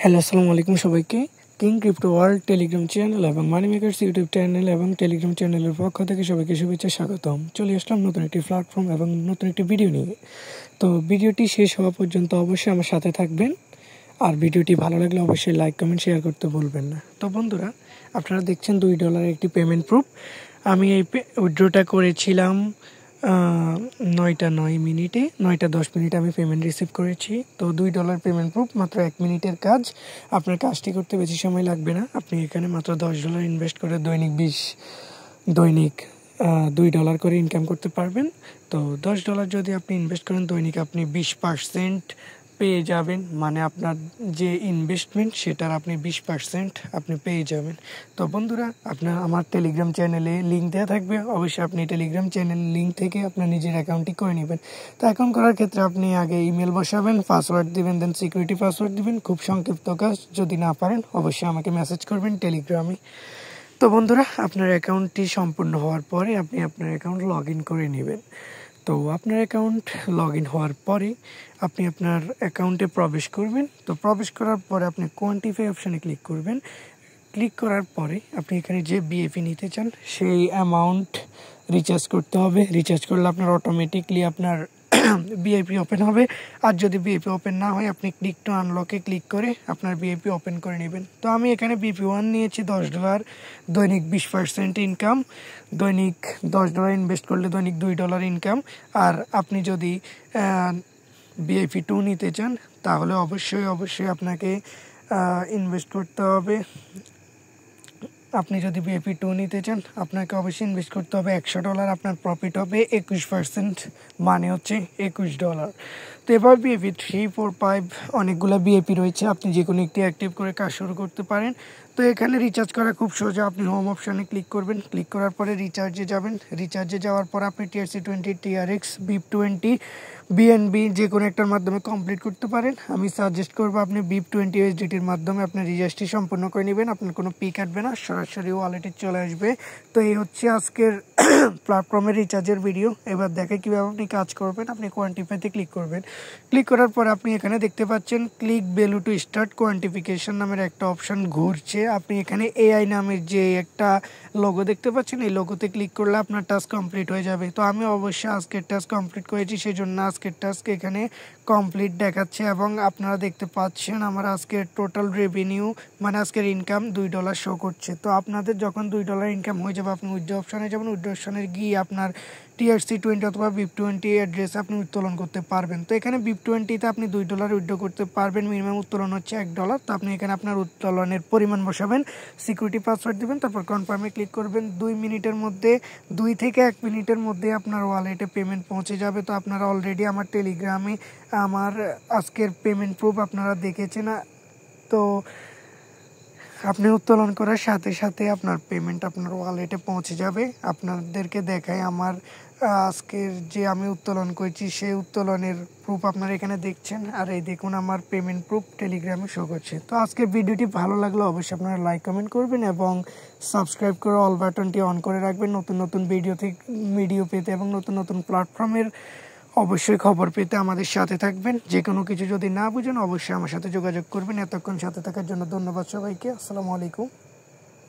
Hello, আসসালামু আলাইকুম সবাইকে। King crypto world Telegram channel এবং মানি মেকার্স ইউটিউব চ্যানেল এবং টেলিগ্রাম চ্যানেলের পক্ষ থেকে সবাইকে শুভেচ্ছা স্বাগতম। চলে আসলাম নতুন একটি প্ল্যাটফর্ম এবং নতুন একটি ভিডিও নিয়ে। তো ভিডিওটি শেষ হওয়া পর্যন্ত অবশ্যই আমার সাথে থাকবেন, আর ভিডিওটি ভালো লাগলে অবশ্যই লাইক কমেন্ট শেয়ার করতে ভুলবেন না। তো বন্ধুরা, আপনারা দেখছেন $2 একটি পেমেন্ট প্রুফ। আমি এই উইথড্রটা করেছিলাম 9:10 আমি পেমেন্ট রিসিভ করেছি। তো $2 পেমেন্ট প্রুফ, মাত্র 1 মিনিটের কাজ। আপনার কাজটি করতে বেশি সময় লাগবে না। আপনি এখানে মাত্র $10 ইনভেস্ট করে দৈনিক $2 করে ইনকাম করতে পারবেন। তো $10 যদি আপনি ইনভেস্ট করেন, দৈনিক আপনি 20% পেয়ে যাবেন। মানে আপনার যে ইনভেস্টমেন্ট সেটার আপনি 20% আপনি পেয়ে যাবেন। তো বন্ধুরা, আপনার আমার টেলিগ্রাম চ্যানেলে লিঙ্ক দেওয়া থাকবে, অবশ্যই আপনি টেলিগ্রাম চ্যানেল লিঙ্ক থেকে আপনার নিজের অ্যাকাউন্টটি করে নেবেন। তো অ্যাকাউন্ট করার ক্ষেত্রে আপনি আগে ইমেল বসাবেন, পাসওয়ার্ড দিবেন, দেন সিকিউরিটি পাসওয়ার্ড দিবেন। খুব সংক্ষিপ্ত কাজ, যদি না পারেন অবশ্যই আমাকে মেসেজ করবেন টেলিগ্রামে। তো বন্ধুরা, আপনার অ্যাকাউন্টটি সম্পূর্ণ হওয়ার পরে আপনি আপনার অ্যাকাউন্ট লগ ইন করে নেবেন। তো আপনার অ্যাকাউন্ট লগ ইন হওয়ার পরে আপনি আপনার অ্যাকাউন্টে প্রবেশ করবেন। তো প্রবেশ করার পরে আপনি কোয়ান্টিফাই অপশানে ক্লিক করবেন। ক্লিক করার পরে আপনি এখানে যে বিএপি নিতে চান সেই অ্যামাউন্ট রিচার্জ করতে হবে। রিচার্জ করলে আপনার অটোমেটিকলি আপনার বিআইপি ওপেন হবে। আর যদি বিআইপি ওপেন না হয়, আপনি ক্লিক টু আনলকে ক্লিক করে আপনার বিআইপি ওপেন করে নেবেন। তো আমি এখানে বিপি1 নিয়েছি $10, দৈনিক 20% ইনকাম। দৈনিক $10 ইনভেস্ট করলে দৈনিক $2 ইনকাম। আর আপনি যদি বিআইপি2 নিতে চান, তাহলে অবশ্যই আপনাকে ইনভেস্ট করতে হবে। আপনি যদি বিএপি2 নিতে চান, আপনাকে অবশ্যই ইনভেস্ট করতে হবে $100। আপনার প্রফিট হবে 21%, মানে হচ্ছে $21। তো এবার বিএপি3, 4, 5 অনেকগুলো বিএপি রয়েছে। আপনি যে কোনো একটি অ্যাক্টিভ করে কাজ শুরু করতে পারেন। তো এখানে রিচার্জ করা খুব সোজা। আপনি হোম অপশানে ক্লিক করবেন। ক্লিক করার পরে রিচার্জে যাবেন। রিচার্জে যাওয়ার পর আপনি TRC20, TRX, BIP20, BNB যে কোনো একটার মাধ্যমে কমপ্লিট করতে পারেন। আমি সাজেস্ট করবো আপনি BIP20 USDTর মাধ্যমে আপনার রিচার্জটি সম্পূর্ণ করে নেবেন। আপনার কোনো পি কাটবে না, সরাসরি ওয়ালেটে চলে আসবে। তো এই হচ্ছে আজকের প্ল্যাটফর্মের রিচার্জের ভিডিও। এবার দেখে কীভাবে আপনি কাজ করবেন। আপনি কোয়ান্টিফাইতে ক্লিক করবেন। ক্লিক করার পর আপনি এখানে দেখতে পাচ্ছেন click value to start quantification নামের একটা অপশান ঘুরছে। আপনি এখানে এআই নামের যে একটা লোগো দেখতে পাচ্ছেন, এই লোগোতে ক্লিক করলে আপনার টাস্ক কমপ্লিট হয়ে যাবে। তো আমি অবশ্যই আজকের টাস্ক কমপ্লিট করেছি, সেই জন্য আজকের টাস্ক এখানে কমপ্লিট দেখাচ্ছে। এবং আপনারা দেখতে পাচ্ছেন আমার আজকের টোটাল রেভিনিউ, মানে আজকের ইনকাম $2 শো করছে। তো আপনাদের যখন $2 ইনকাম হয়ে যাবে, আপনি উইথড্র অপশানে যাবেন। উইথড্র অপশানে গিয়ে আপনার TRC20 অথবা BIP20 অ্যাড্রেসে আপনি উত্তোলন করতে পারবেন। তো এখানে BIP20তে আপনি $2 উইথড্র করতে পারবেন। মিনিমাম উত্তোলন হচ্ছে $1। তো আপনি এখানে আপনার উত্তোলনের পরিমাণ বসাবেন, সিকিউরিটি পাসওয়ার্ড দেবেন, তারপর কনফার্মে ক্লিক করবেন। 2 মিনিটের মধ্যে, 2 থেকে 1 মিনিটের মধ্যে আপনার ওয়ালেটে পেমেন্ট পৌঁছে যাবে। তো আপনারা অলরেডি আমার টেলিগ্রামে আমার আজকের পেমেন্ট প্রুফ আপনারা দেখেছেন। তো আপনি উত্তোলন করার সাথে সাথে আপনার পেমেন্ট আপনার ওয়ালেটে পৌঁছে যাবে। আপনাদেরকে দেখাই আমার আজকের যে আমি উত্তোলন করেছি সেই উত্তোলনের প্রুফ আপনারা এখানে দেখছেন। আর এই দেখুন আমার পেমেন্ট প্রুফ টেলিগ্রামে শো করছে। তো আজকের ভিডিওটি ভালো লাগলে অবশ্যই আপনারা লাইক কমেন্ট করবেন এবং সাবস্ক্রাইব করে অল বাটনটি অন করে রাখবেন নতুন নতুন ভিডিও পেতে এবং নতুন নতুন প্ল্যাটফর্মের অবশ্যই খবর পেতে আমাদের সাথে থাকবেন। যে কোনো কিছু যদি না বুঝেন অবশ্যই আমার সাথে যোগাযোগ করবেন। এতক্ষণ সাথে থাকার জন্য ধন্যবাদ সবাইকে। আসসালামু আলাইকুম।